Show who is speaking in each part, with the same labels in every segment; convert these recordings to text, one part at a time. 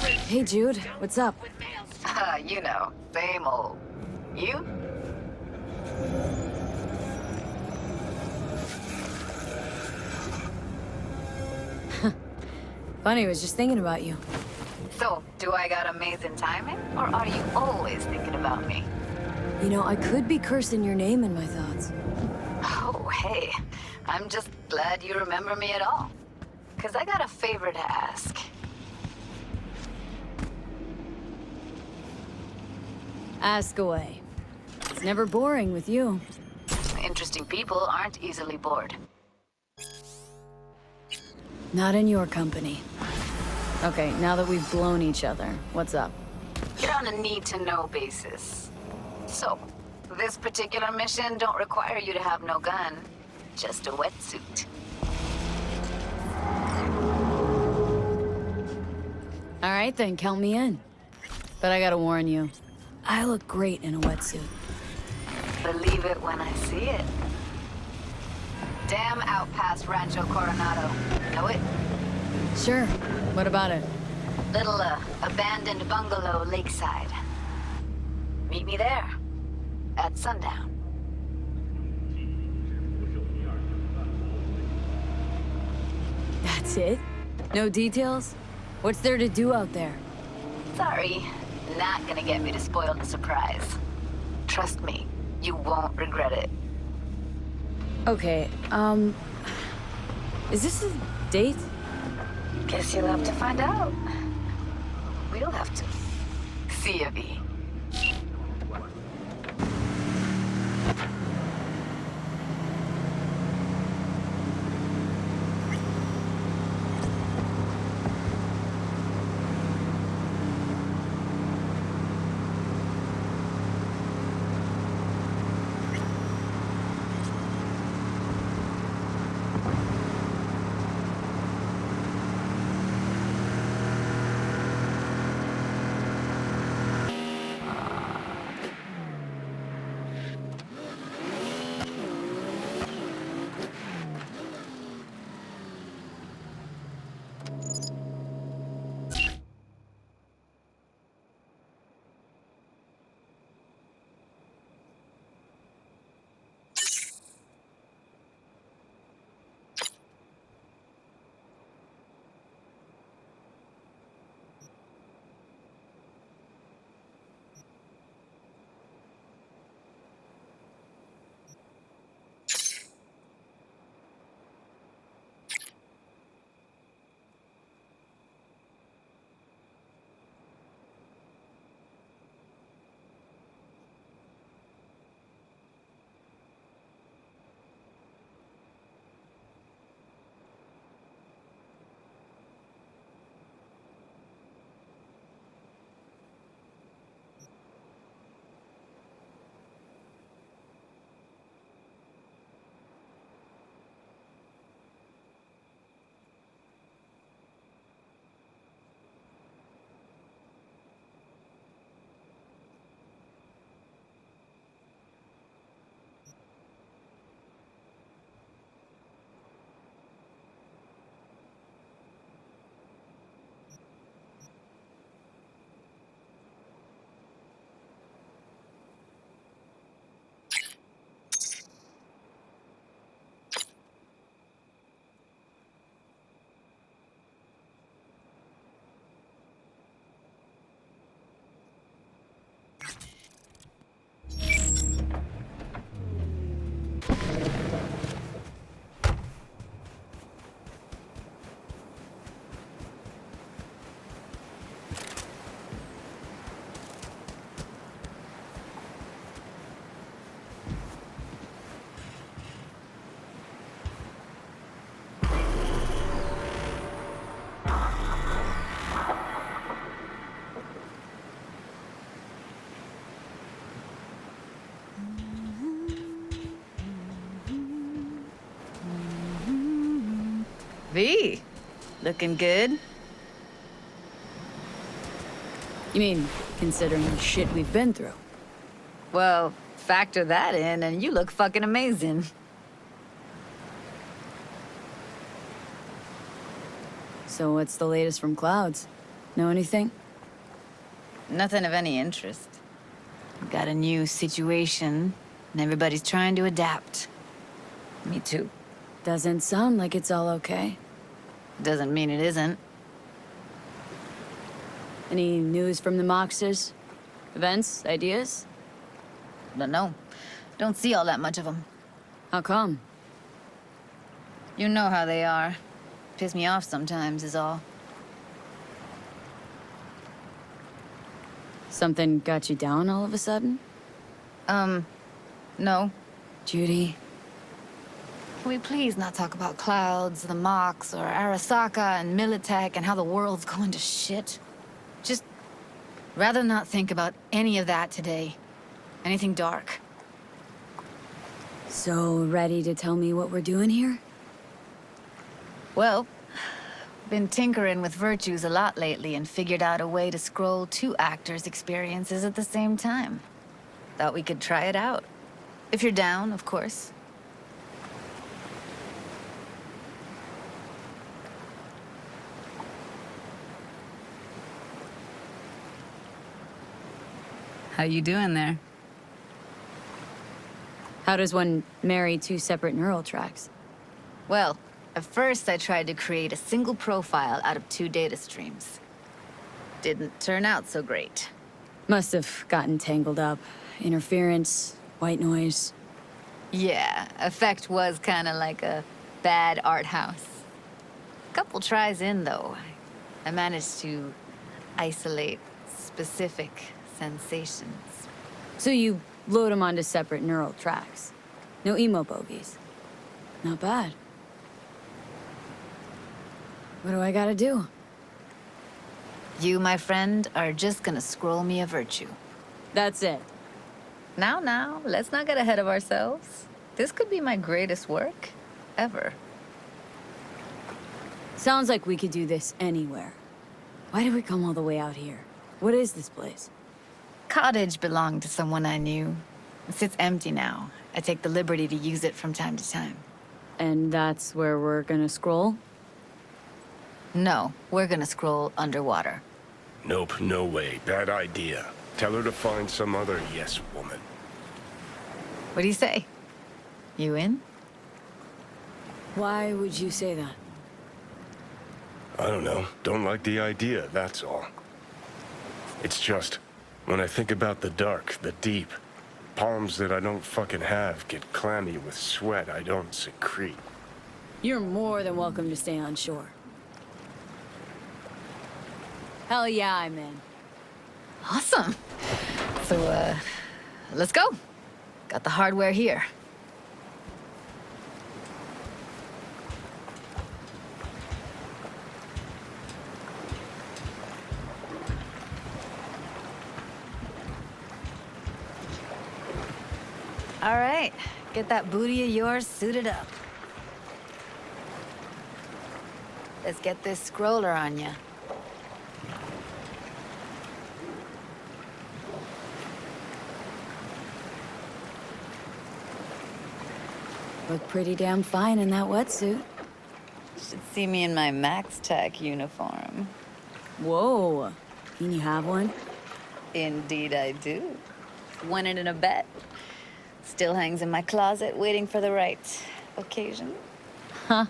Speaker 1: Hey, Jude. What's up?
Speaker 2: You know, same old. You?
Speaker 1: Funny, I was just thinking about you.
Speaker 2: So, do I got amazing timing? Or are you always thinking about me?
Speaker 1: You know, I could be cursing your name in my thoughts.
Speaker 2: Oh, hey. I'm just glad you remember me at all. 'Cause I got a favor to ask.
Speaker 1: Ask away. It's never boring with you.
Speaker 2: Interesting people aren't easily bored.
Speaker 1: Not in your company. Okay, now that we've blown each other, what's up?
Speaker 2: You're on a need-to-know basis. So, this particular mission don't require you to have no gun. Just a wetsuit.
Speaker 1: All right then, count me in. But I gotta warn you, I look great in a wetsuit.
Speaker 2: Believe it when I see it. Dam out past Rancho Coronado. Know it?
Speaker 1: Sure, what about it?
Speaker 2: Little, abandoned bungalow lakeside. Meet me there. At sundown.
Speaker 1: That's it? No details? What's there to do out there?
Speaker 2: Sorry, not gonna get me to spoil the surprise. Trust me, you won't regret it.
Speaker 1: Okay, is this a date?
Speaker 2: Guess you'll have to find out. We'll have to. See ya, V.
Speaker 3: V, looking good?
Speaker 1: You mean, considering the shit we've been through?
Speaker 3: Well, factor that in and you look fucking amazing.
Speaker 1: So what's the latest from Clouds? Know anything?
Speaker 3: Nothing of any interest. Got a new situation, and everybody's trying to adapt. Me too.
Speaker 1: Doesn't sound like it's all okay.
Speaker 3: Doesn't mean it isn't.
Speaker 1: Any news from the Moxers? Events? Ideas?
Speaker 3: Don't know. Don't see all that much of them.
Speaker 1: How come?
Speaker 3: You know how they are. Piss me off sometimes is all.
Speaker 1: Something got you down all of a sudden?
Speaker 3: No.
Speaker 1: Judy,
Speaker 3: Can we please not talk about clouds, the Mox, or Arasaka and Militech and how the world's going to shit? Just rather not think about any of that today. Anything dark.
Speaker 1: so ready to tell me what we're doing here?
Speaker 3: Well, been tinkering with virtues a lot lately and figured out a way to scroll two actors' experiences at the same time. Thought we could try it out. If you're down, of course. How you doing there?
Speaker 1: How does one marry two separate neural tracks?
Speaker 3: Well, at first I tried to create a single profile out of two data streams. Didn't turn out so great.
Speaker 1: Must have gotten tangled up. Interference, white noise.
Speaker 3: Yeah, effect was kinda like a bad art house. Couple tries in, though, I managed to isolate specific sensations.
Speaker 1: So you load them onto separate neural tracks. No emo bogies. Not bad. What do I gotta do?
Speaker 3: You, my friend, are just gonna scroll me a virtue.
Speaker 1: That's it.
Speaker 3: Now, let's not get ahead of ourselves. This could be my greatest work ever.
Speaker 1: Sounds like we could do this anywhere. Why did we come all the way out here? What is this place?
Speaker 3: Cottage belonged to someone I knew. It sits empty now. I take the liberty to use it from time to time.
Speaker 1: And that's where we're gonna scroll?
Speaker 3: No, we're gonna scroll underwater.
Speaker 4: Nope, no way. Bad idea. Tell her to find some other yes woman.
Speaker 3: What do you say? You in?
Speaker 1: Why would you say that?
Speaker 4: I don't know. Don't like the idea, that's all. It's just, when I think about the dark, the deep, palms that I don't fucking have get clammy with sweat I don't secrete.
Speaker 1: You're more than welcome to stay on shore. Hell yeah, I'm in.
Speaker 3: Awesome. So, let's go. Got the hardware here. All right, get that booty of yours suited up. Let's get this scroller on ya.
Speaker 1: Look pretty damn fine in that wetsuit.
Speaker 3: Should see me in my Max Tech uniform.
Speaker 1: Whoa. Can you have one?
Speaker 3: Indeed I do. Won it in a bet. Still hangs in my closet, waiting for the right occasion.
Speaker 1: Huh.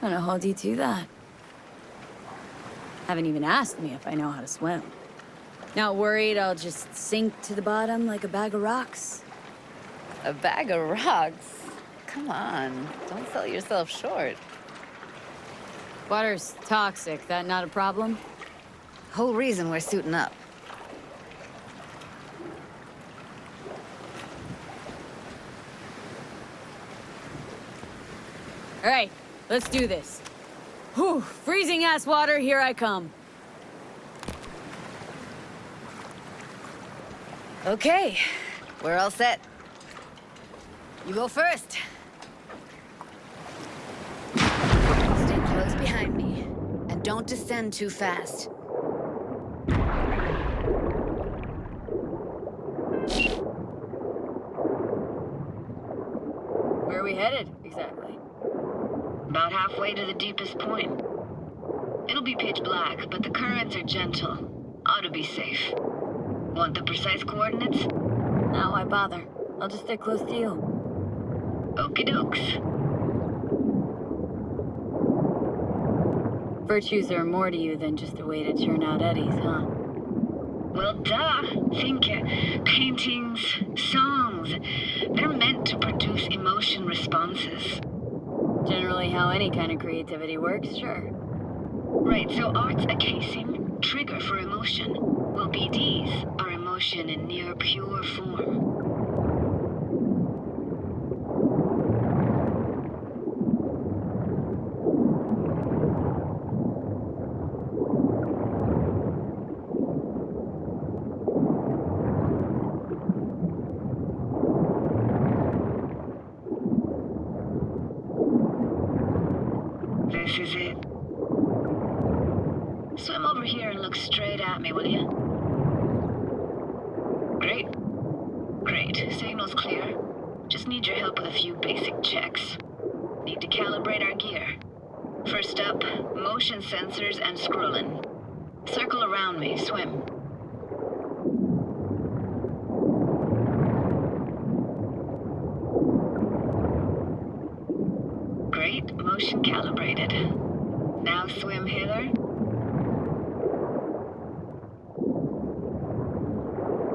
Speaker 1: I'm gonna hold you to that. Haven't even asked me if I know how to swim. Not worried I'll just sink to the bottom like a bag of rocks.
Speaker 3: A bag of rocks? Come on, don't sell yourself short.
Speaker 1: Water's toxic, that not a problem?
Speaker 3: Whole reason we're suiting up.
Speaker 1: All right, let's do this. Whew, freezing ass water, here I come.
Speaker 3: Okay, we're all set. You go first. Stay close behind me, and don't descend too fast.
Speaker 1: Where are we headed, exactly?
Speaker 2: About halfway to the deepest point.
Speaker 3: It'll be pitch black, but the currents are gentle. Ought to be safe. Want the precise coordinates?
Speaker 1: No, why bother? I'll just stay close to you.
Speaker 3: Okie dokes.
Speaker 1: Virtues are more to you than just a way to churn out eddies, huh?
Speaker 3: Well, duh. Think paintings, songs. They're meant to produce emotion responses.
Speaker 1: Generally how any kind of creativity works, sure.
Speaker 3: Right, so art's a casing, trigger for emotion. Well, BDs are emotion in near pure form. This is it. Swim over here and look straight at me, will you? Great. Great. Signal's clear. Just need your help with a few basic checks. Need to calibrate our gear. First up, motion sensors and scrolling. Circle around me, swim. Great, motion calibrated. Now swim hither.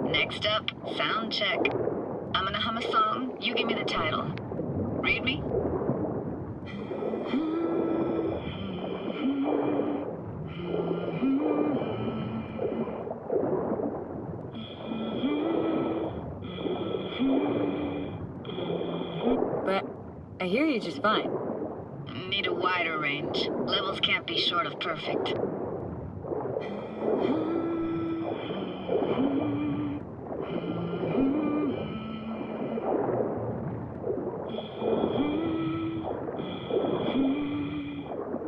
Speaker 3: Next up, sound check. I'm gonna hum a song, you give me the title. Read me?
Speaker 1: But I hear you just fine.
Speaker 3: Need a wider range. Levels can't be short of perfect.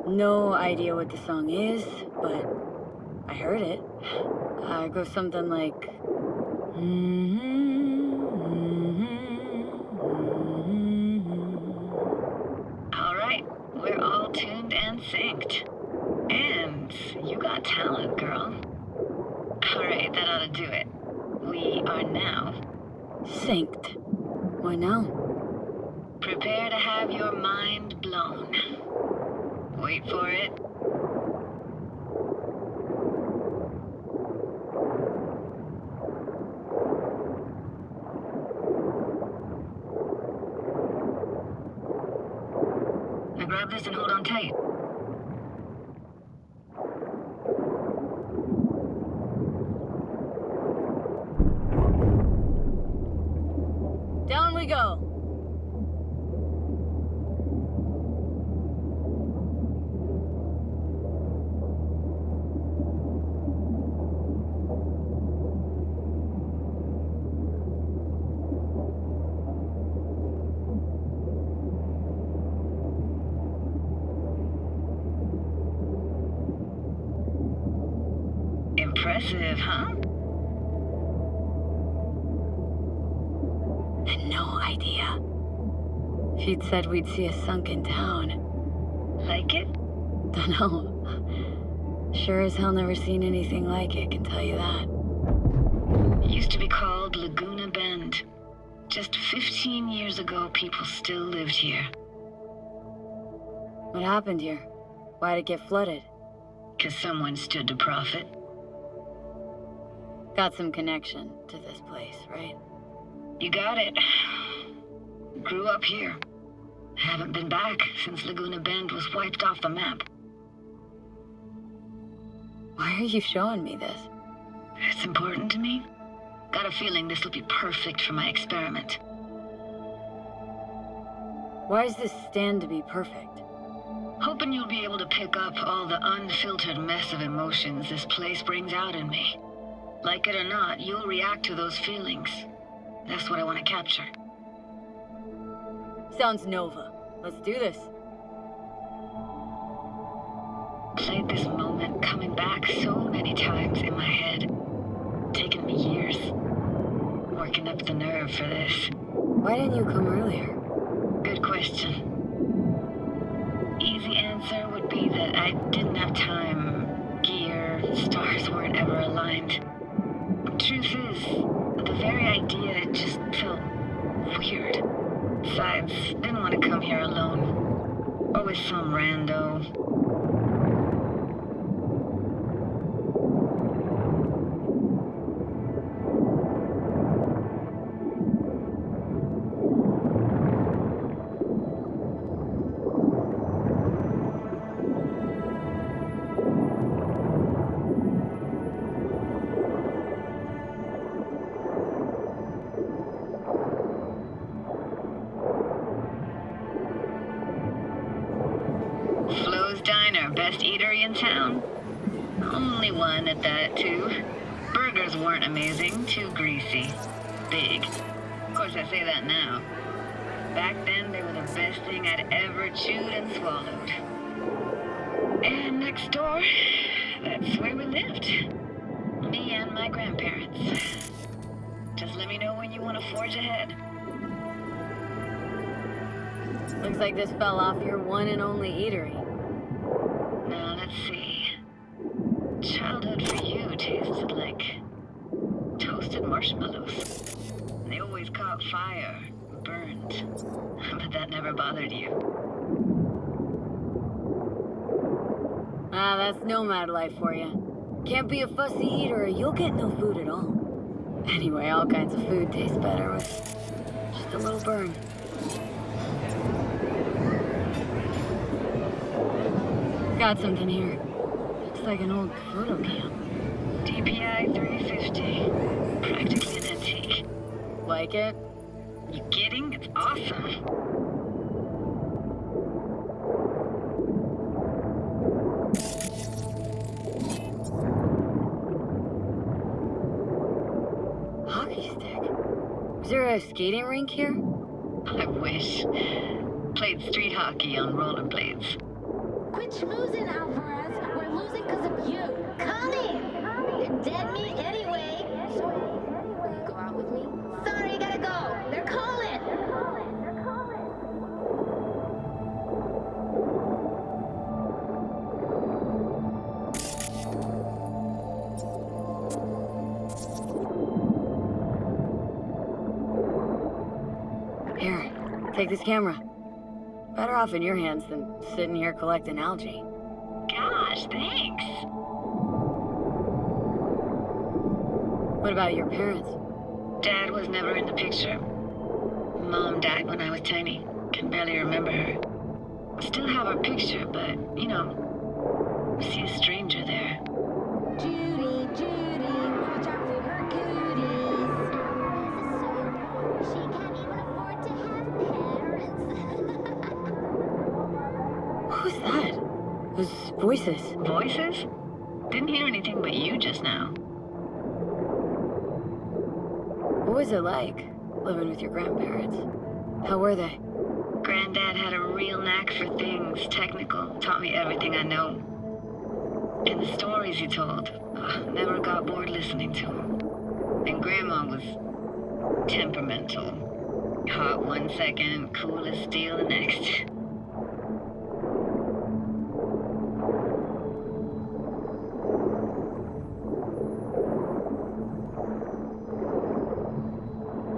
Speaker 1: No idea what the song is, but I heard it. It goes something like...
Speaker 3: All right, we're all tuned and synced. And you got talent, girl. All right, that ought to do it. We are now.
Speaker 1: Synced. Why now?
Speaker 3: Prepare to have your mind blown. Wait for it. Now grab this and hold on tight.
Speaker 1: Down we go.
Speaker 3: Impressive, huh?
Speaker 1: Had no idea. If you'd said we'd see a sunken town.
Speaker 3: Like it?
Speaker 1: Dunno. Sure as hell never seen anything like it, can tell you that.
Speaker 3: It used to be called Laguna Bend. Just 15 years ago, people still lived here.
Speaker 1: What happened here? Why'd it get flooded?
Speaker 3: 'Cause someone stood to profit.
Speaker 1: Got some connection to this place, right?
Speaker 3: You got it. Grew up here. Haven't been back since Laguna Bend was wiped off the map.
Speaker 1: Why are you showing me this?
Speaker 3: It's important to me. Got a feeling this will be perfect for my experiment.
Speaker 1: Why does this stand to be perfect?
Speaker 3: Hoping you'll be able to pick up all the unfiltered mess of emotions this place brings out in me. Like it or not, you'll react to those feelings. That's what I want to capture.
Speaker 1: Sounds Nova. Let's do this.
Speaker 3: Played this moment coming back so many times in my head. Taken me years. Working up the nerve for this.
Speaker 1: Why didn't you come earlier?
Speaker 3: Good question. Easy answer would be that I didn't have time
Speaker 2: Stars weren't ever aligned. Truth is, the very idea just felt weird. Besides, didn't want to come here alone. Or with some rando. Flo's Diner, best eatery in town? Only one at that, too. Burgers weren't amazing, too greasy. Big. Of course, I say that now. Back then, they were the best thing I'd ever chewed and swallowed. And next door, that's where we lived. Me and my grandparents. Just let me know when you want to forge ahead.
Speaker 1: Looks like this fell off your one and only eatery.
Speaker 2: Now, let's see. Childhood for you tasted like toasted marshmallows. They always caught fire, burned. But that never bothered you.
Speaker 1: Ah, that's nomad life for you. Can't be a fussy eater or you'll get no food at all. Anyway, all kinds of food taste better with just a little burn. Got something here. Looks like an old photo camp.
Speaker 2: DPI 350. Practically an antique.
Speaker 1: Like it?
Speaker 2: You kidding? It's awesome.
Speaker 1: Hockey stick? Is there a skating rink here?
Speaker 2: I wish. Played street hockey on rollerblades.
Speaker 5: Quit schmoozing, Alvarez. We're losing because of you. Come in. You're dead meat anyway. Will you go out with me? Sorry, you gotta go. They're calling.
Speaker 1: Here, take this camera. Better off in your hands than sitting here collecting algae.
Speaker 2: Gosh, thanks.
Speaker 1: What about your parents?
Speaker 2: Dad was never in the picture. Mom died when I was tiny. Can barely remember her. Still have her picture, but, you know, see a stranger there.
Speaker 5: Judy, watch out for her cooties. She can't even afford to have parents.
Speaker 1: Who's that? Those voices.
Speaker 2: Voices? Didn't hear anything but you just now.
Speaker 1: What was it like, living with your grandparents? How were they?
Speaker 2: Granddad had a real knack for things technical. Taught me everything I know. And the stories he told, never got bored listening to them. And Grandma was temperamental. Hot one second, cool as steel the next.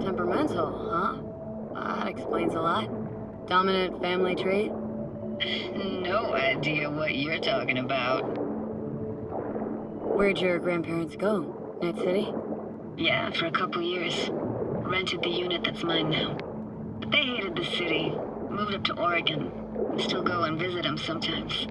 Speaker 1: Temperamental, huh? That explains a lot. Dominant family trait?
Speaker 2: No idea what you're talking about.
Speaker 1: Where'd your grandparents go? Night City?
Speaker 2: Yeah, for a couple years. Rented the unit that's mine now. But they hated the city. Moved up to Oregon. Still go and visit them sometimes.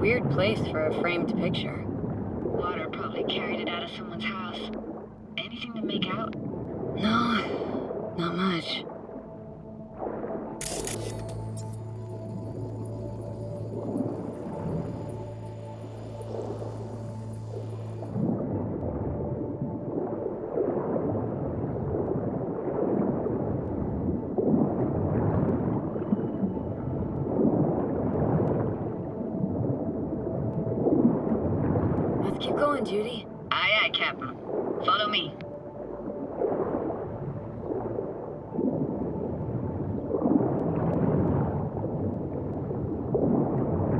Speaker 1: Weird place for a framed picture.
Speaker 2: Water probably carried it out of someone's house. Anything to make out?
Speaker 1: No, not much. going, Judy?
Speaker 2: Aye, aye, Captain. Follow me.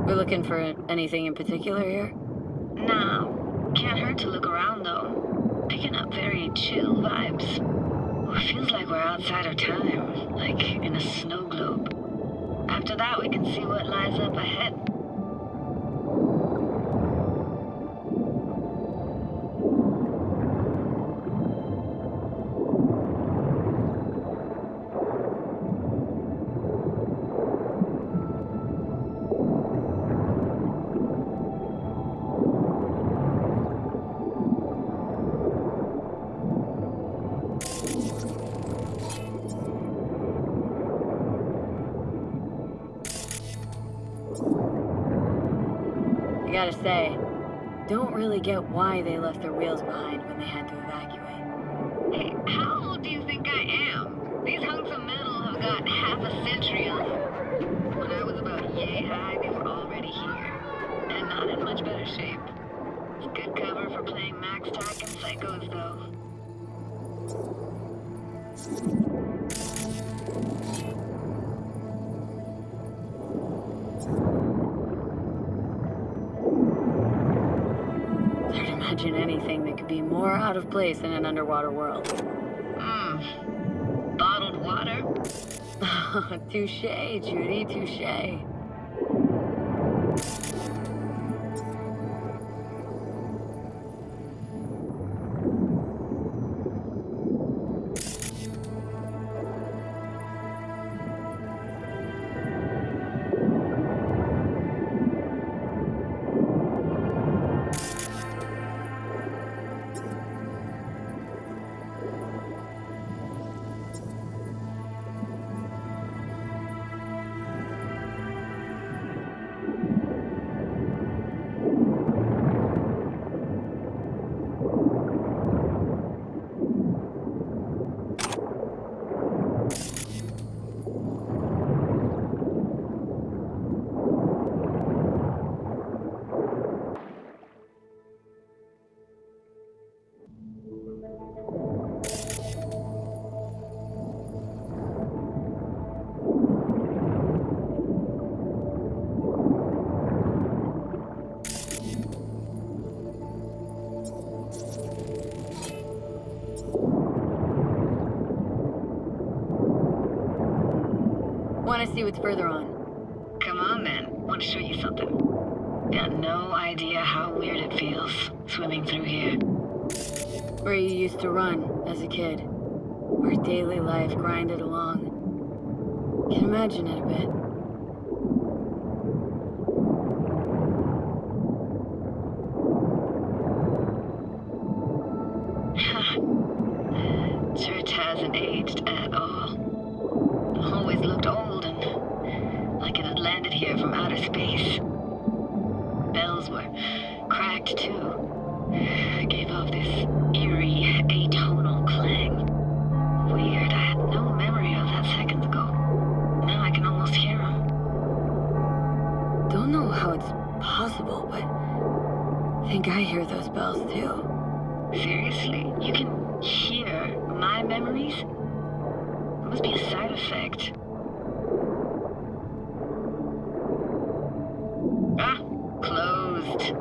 Speaker 1: We're looking for anything in particular here?
Speaker 2: Now, can't hurt to look around though. Picking up very chill vibes. It feels like we're outside of time, like in a snow globe. After that, we can see what lies up ahead.
Speaker 1: I gotta say, don't really get why they left their wheels behind when they had to evacuate.
Speaker 2: Hey, how old do you think I am? These hunks of metal have got half a century on them. When I was about yay high, they were already here. And not in much better shape. It's good cover for playing Max Tack and Psychos, though.
Speaker 1: Hard to imagine anything that could be more out of place in an underwater world.
Speaker 2: Bottled water?
Speaker 1: Touche, Judy, touche. Want to see what's further on?
Speaker 2: Come on, then. Want to show you something. Got no idea how weird it feels, swimming through here.
Speaker 1: Where you used to run as a kid. Where daily life grinded along. Can imagine it a bit.
Speaker 2: Church hasn't aged at all. Always looked old and like it had landed here from outer space. Bells were cracked too. Gave off this eerie, atonal clang. Weird, I had no memory of that seconds ago. Now I can almost hear them.
Speaker 1: Don't know how it's possible, but I think I hear those bells too.
Speaker 2: Seriously, you can hear my memories? It must be a side effect. Ah, closed.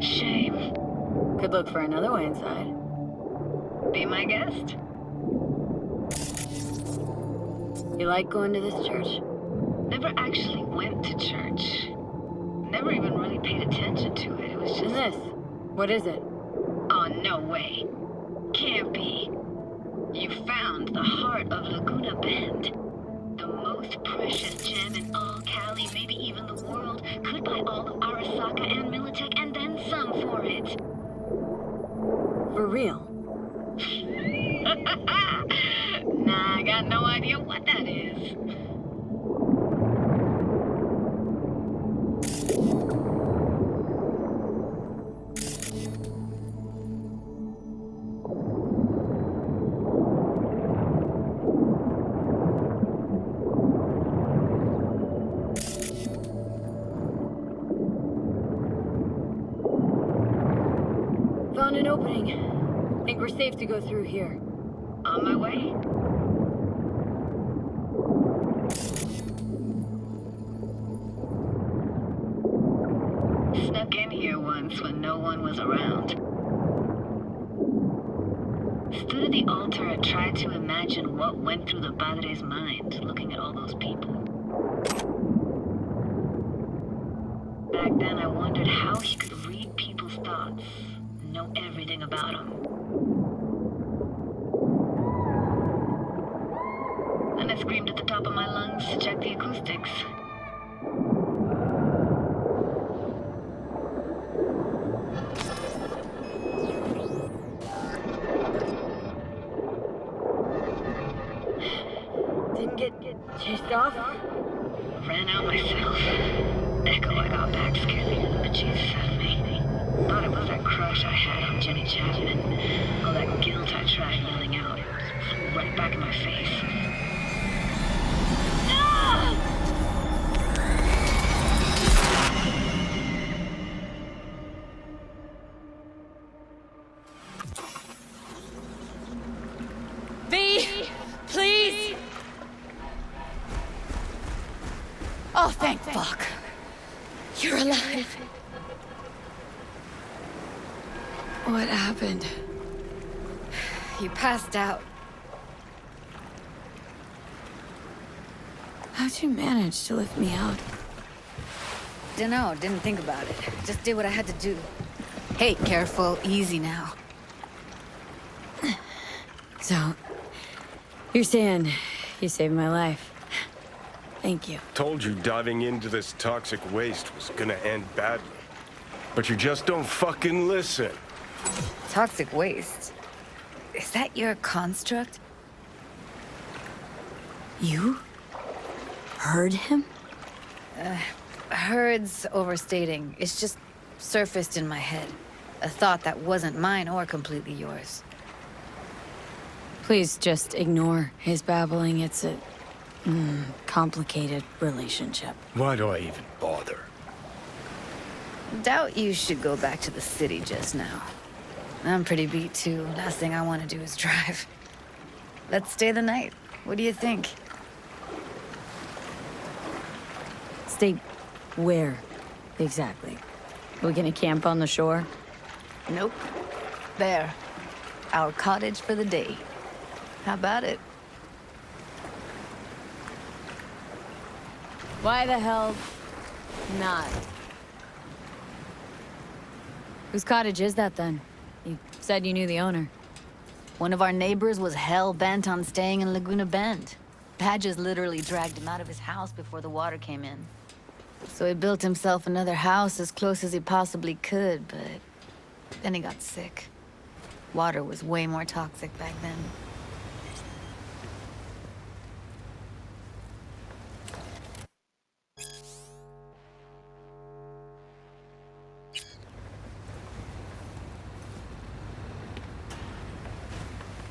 Speaker 2: Shame.
Speaker 1: Could look for another way inside.
Speaker 2: Be my guest.
Speaker 1: You like going to this church?
Speaker 2: Never actually went to church. Never even really paid attention to it. It was
Speaker 1: And
Speaker 2: just...
Speaker 1: this? What is it?
Speaker 2: Oh, no way. Can't be. You found the heart of Laguna Bend. The most precious gem in all Cali, maybe even the world. Could buy all of Arasaka and Militech and then some for it.
Speaker 1: For real?
Speaker 2: Nah, I got no idea what that is.
Speaker 1: safe to go through here.
Speaker 2: On my way. Snuck in here once when no one was around. Stood at the altar and tried to imagine what went through the Padre's mind, looking at all those people. Back then, I wondered how he could read people's thoughts, know everything about them. Then I screamed at the top of my lungs to check the acoustics.
Speaker 1: Didn't get chased off?
Speaker 2: Ran out myself. Echo I got back scared the bejesus out of me. Thought it was that crush I had on Jenny Chapman. All that guilt I tried yelling out. Flew right back in my face.
Speaker 3: V, please. Oh, thank fuck. You're alive.
Speaker 1: What happened?
Speaker 3: You passed out.
Speaker 1: How'd you manage to lift me out?
Speaker 3: Dunno, didn't think about it. Just did what I had to do. Hey, careful, easy now.
Speaker 1: So, you're saying you saved my life. Thank you.
Speaker 4: Told you diving into this toxic waste was gonna end badly. But you just don't fucking listen.
Speaker 3: Toxic waste? Is that your construct?
Speaker 1: You? Heard him?
Speaker 3: Heard's overstating. It's just surfaced in my head. A thought that wasn't mine or completely yours.
Speaker 1: Please just ignore his babbling. It's a complicated relationship.
Speaker 4: Why do I even bother?
Speaker 3: Doubt you should go back to the city just now. I'm pretty beat too. Last thing I want to do is drive. Let's stay the night. What do you think?
Speaker 1: Stay where, exactly? We gonna camp on the shore?
Speaker 3: Nope. There. Our cottage for the day. How about it?
Speaker 1: Why the hell not? Whose cottage is that then? You said you knew the owner.
Speaker 3: One of our neighbors was hell-bent on staying in Laguna Bend. Badges literally dragged him out of his house before the water came in. So he built himself another house as close as he possibly could, but then he got sick. Water was way more toxic back then.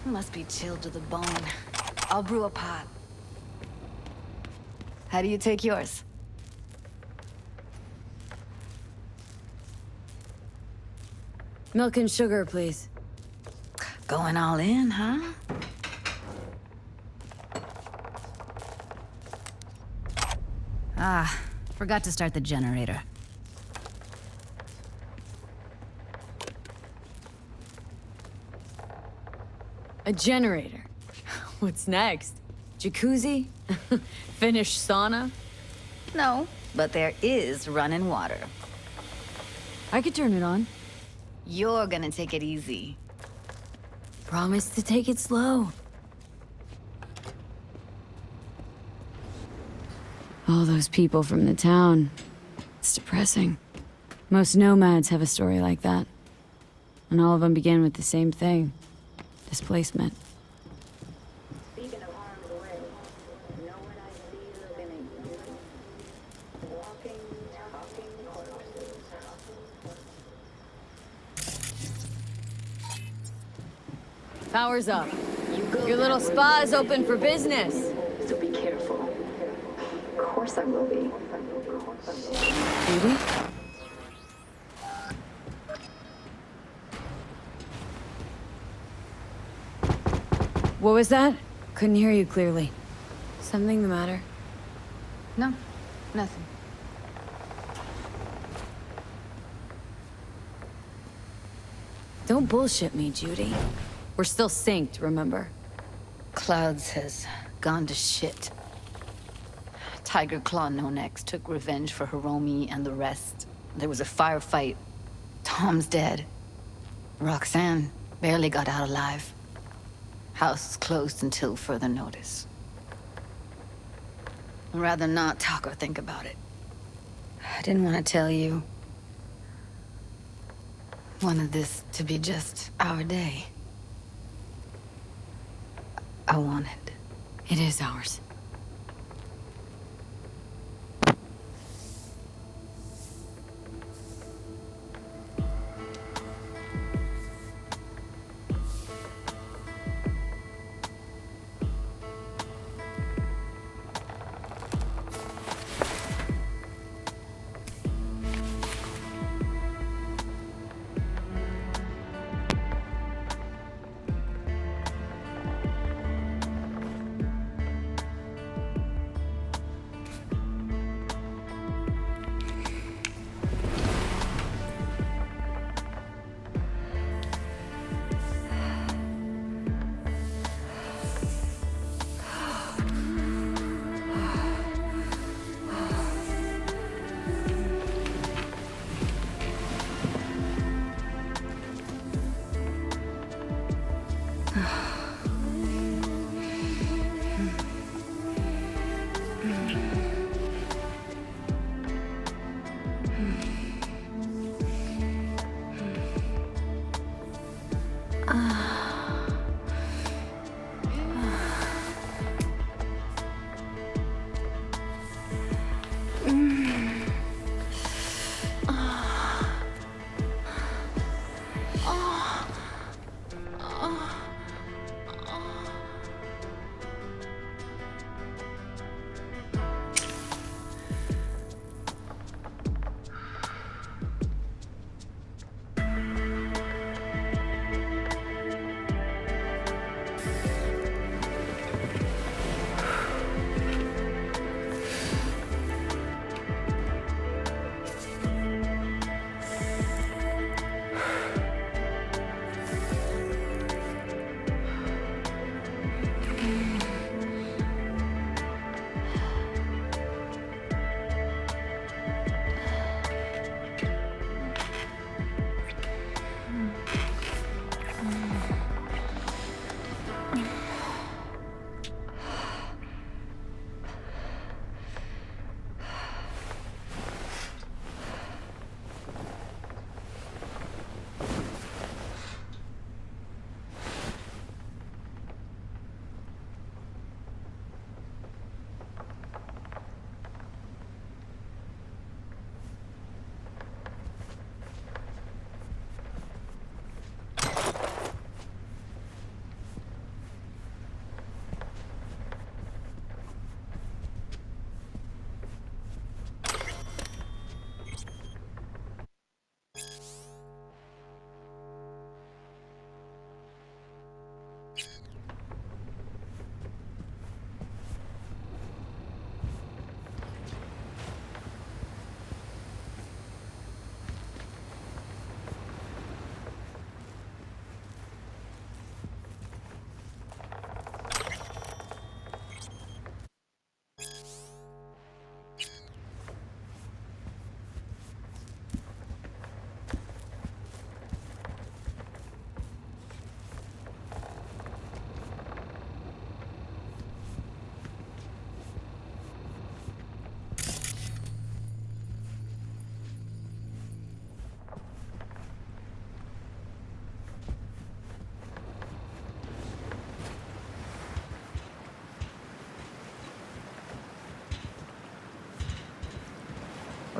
Speaker 3: Must be chilled to the bone. I'll brew a pot. How do you take yours?
Speaker 1: Milk and sugar, please.
Speaker 3: Going all in, huh? Ah, forgot to start the generator.
Speaker 1: A generator. What's next? Jacuzzi? Finnish sauna?
Speaker 3: No, but there is running water.
Speaker 1: I could turn it on.
Speaker 3: You're gonna take it easy.
Speaker 1: Promise to take it slow. All those people from the town. It's depressing. Most nomads have a story like that. And all of them begin with the same thing. Displacement.
Speaker 2: Speaking of harm's way, you know what I see looking at you? Walking, talking corpses.
Speaker 1: Power's up.
Speaker 2: You go
Speaker 1: Your little spa is open for business.
Speaker 2: so be careful. Of course I will be.
Speaker 1: Judy? What was that? Couldn't hear you clearly. Something the matter?
Speaker 3: No, nothing.
Speaker 1: Don't bullshit me, Judy. We're still synced, remember?
Speaker 3: Clouds has gone to shit. Tiger Claw No Next took revenge for Hiromi and the rest. There was a firefight. Tom's dead. Roxanne barely got out alive. House is closed until further notice. I'd rather not talk or think about it. I didn't want to tell you. Wanted this to be just our day. I wanted.
Speaker 1: It is ours.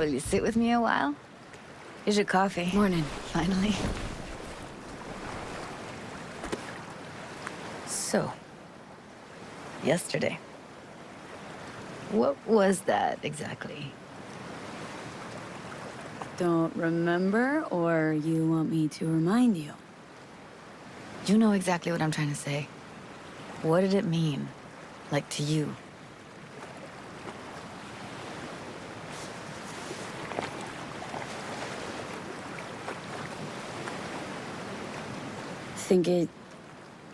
Speaker 3: Will you sit with me a while? Here's your coffee.
Speaker 1: Morning.
Speaker 3: Finally. So, yesterday. What was that exactly?
Speaker 1: Don't remember, or you want me to remind you?
Speaker 3: You know exactly what I'm trying to say. What did it mean? Like, to you?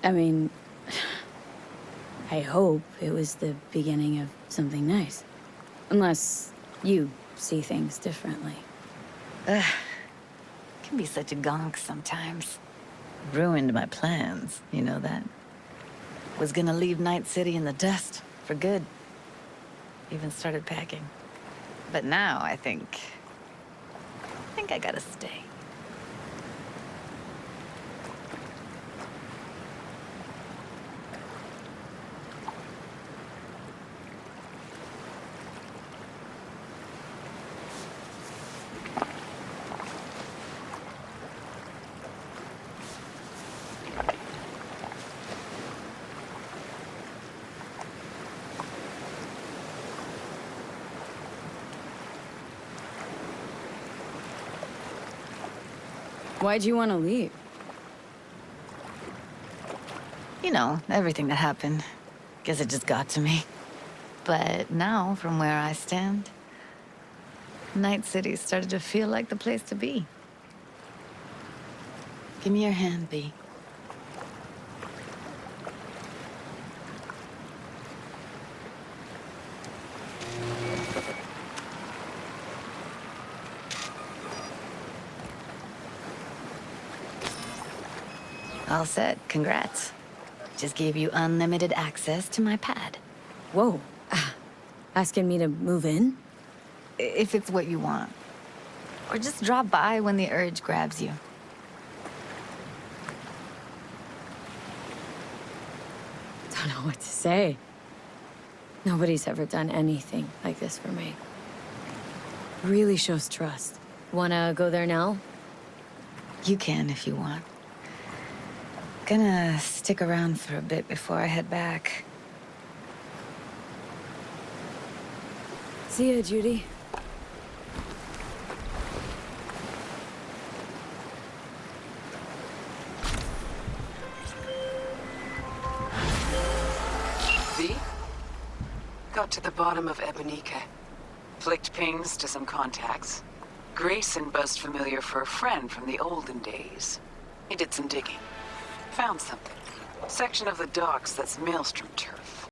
Speaker 1: I mean, I hope it was the beginning of something nice. Unless you see things differently.
Speaker 3: Can be such a gonk sometimes. Ruined my plans, you know that? Was gonna leave Night City in the dust, for good. Even started packing. But now I think I gotta stay.
Speaker 1: Why'd you want to leave?
Speaker 3: You know, everything that happened. Guess it just got to me. But now, from where I stand, Night City started to feel like the place to be. Give me your hand, B. All set. Congrats. Just gave you unlimited access to my pad.
Speaker 1: Whoa. Asking me to move in?
Speaker 3: If it's what you want. Or just drop by when the urge grabs you.
Speaker 1: Don't know what to say. Nobody's ever done anything like this for me. Really shows trust. Wanna go there now?
Speaker 3: You can if you want. Gonna stick around for a bit before I head back.
Speaker 1: See ya, Judy.
Speaker 6: V? Got to the bottom of Ebonica. Flicked pings to some contacts. Grayson buzzed familiar for a friend from the olden days. He did some digging. Found something. Section of the docks that's Maelstrom turf.